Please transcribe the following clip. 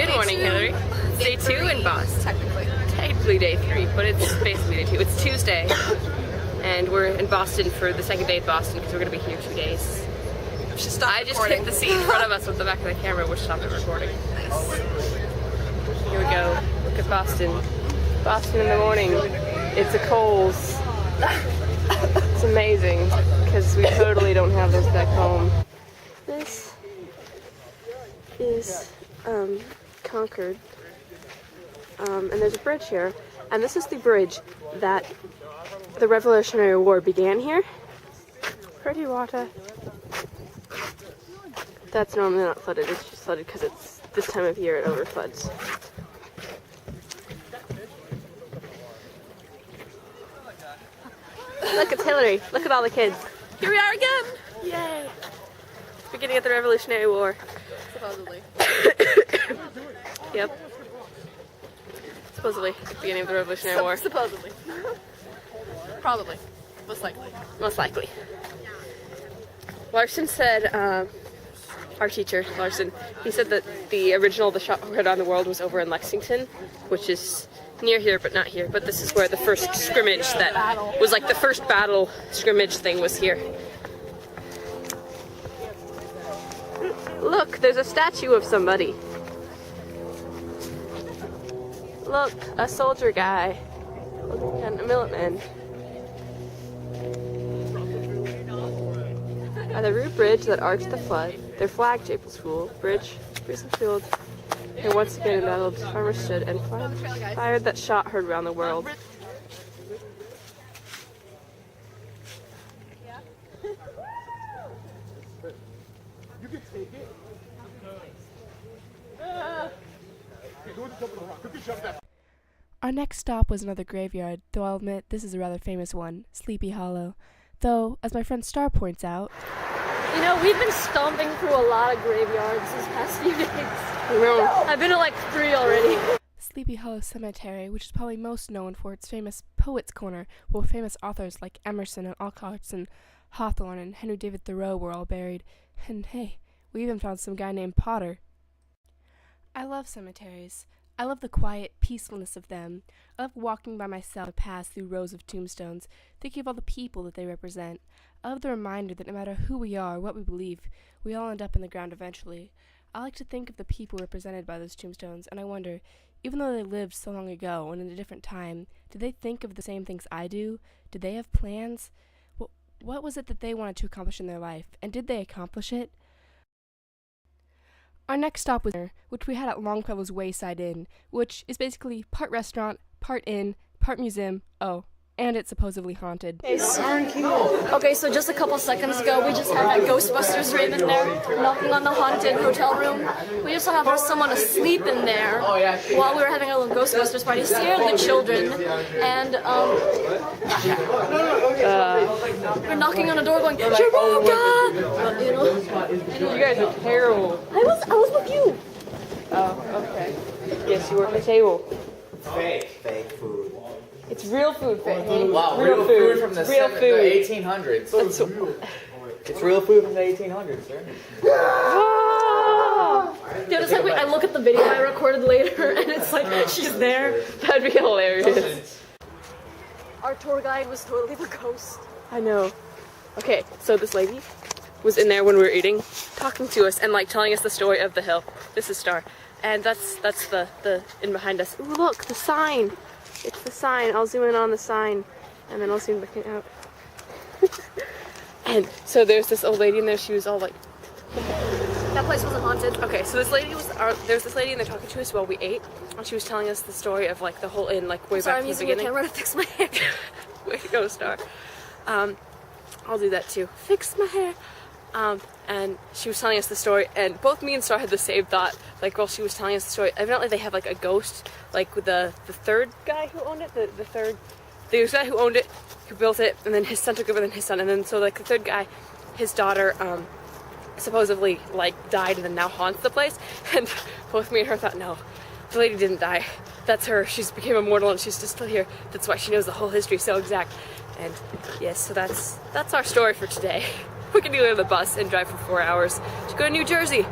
Good morning, Hillary. Day 2 in Boston. Technically day 3, but it's basically day 2. It's Tuesday, and we're in Boston for the second day of Boston because we're going to be here 2 days. I just hit the seat in front of us with the back of the camera, which stopped it recording. Nice. Here we go. Look at Boston. Boston in the morning. It's a Kohl's. It's amazing because we totally don't have this back home. This is Concord, and there's a bridge here, and this is the bridge that the Revolutionary War began here. Pretty water. That's normally not flooded, it's just flooded because it's this time of year it overfloods. Look, it's Hillary. Look at all the kids. Here we are again! Yay! Beginning of the Revolutionary War. Supposedly. Yep. Supposedly, beginning of the Revolutionary War. Supposedly. Probably. Most likely. Most likely. Larson said, our teacher, Larson, he said that the original The Shot Heard on the World was over in Lexington, which is near here but not here. But this is where the first scrimmage that was like the first battle scrimmage thing was here. Look, there's a statue of somebody. Look, a soldier guy. And a militman. At the root bridge that arched the flood, their flag Chapel School, bridge, prison field, and once again embattled, farmers stood and fired that shot heard around the world. You can take it. Our next stop was another graveyard, though I'll admit this is a rather famous one, Sleepy Hollow. Though, as my friend Star points out, you know, we've been stomping through a lot of graveyards these past few days. I've been to like 3 already. Sleepy Hollow Cemetery, which is probably most known for its famous Poets' Corner, where famous authors like Emerson and Alcott and Hawthorne and Henry David Thoreau were all buried. And hey, we even found some guy named Potter. I love cemeteries. I love the quiet peacefulness of them. I love walking by myself to pass through rows of tombstones, thinking of all the people that they represent. I love the reminder that no matter who we are, what we believe, we all end up in the ground eventually. I like to think of the people represented by those tombstones, and I wonder, even though they lived so long ago and in a different time, did they think of the same things I do? Did they have plans? What was it that they wanted to accomplish in their life, and did they accomplish it? Our next stop was dinner, which we had at Longfellow's Wayside Inn, which is basically part restaurant, part inn, part museum, and it's supposedly haunted. Okay, so just a couple seconds ago, we just had that Ghostbusters rave in there, knocking on the haunted hotel room. We just had someone asleep in there while we were having a little Ghostbusters party, scared the children, and we're knocking on the door going, Eureka! You know? You guys are terrible. I was with you. Oh, okay. Yes, you were at the table. Fake food. It's real food, Faye. Wow, real food from the 1800s. It's real food from the 1800s, sir. The other time, I look at the video I recorded later, and it's like, she's there. That'd be hilarious. Our tour guide was totally the ghost. I know. Okay, so this lady was in there when we were eating, talking to us and like telling us the story of the hill. This is Star. And that's the in behind us. Ooh, look, the sign. It's the sign. I'll zoom in on the sign, and then I'll zoom back out. And so there's this old lady in there. She was all like, That place wasn't haunted. okay. So this lady was. There's this lady in there talking to us while we ate, and she was telling us the story of like the whole inn, like way Sorry, back I'm from the using your beginning. camera to fix my hair. Way to go, Star. I'll do that too. Fix my hair. And she was telling us the story, and both me and Star had the same thought, like while she was telling us the story. Evidently they have like a ghost, like with the third guy who owned it, the guy who owned it, who built it, and then his son took over, and then his son, and then so like the third guy, his daughter, supposedly like died and then now haunts the place, and both me and her thought, no, the lady didn't die. That's her. She's became immortal and she's just still here. That's why she knows the whole history so exact. And yes, so that's our story for today. We can get on the bus and drive for 4 hours to go to New Jersey.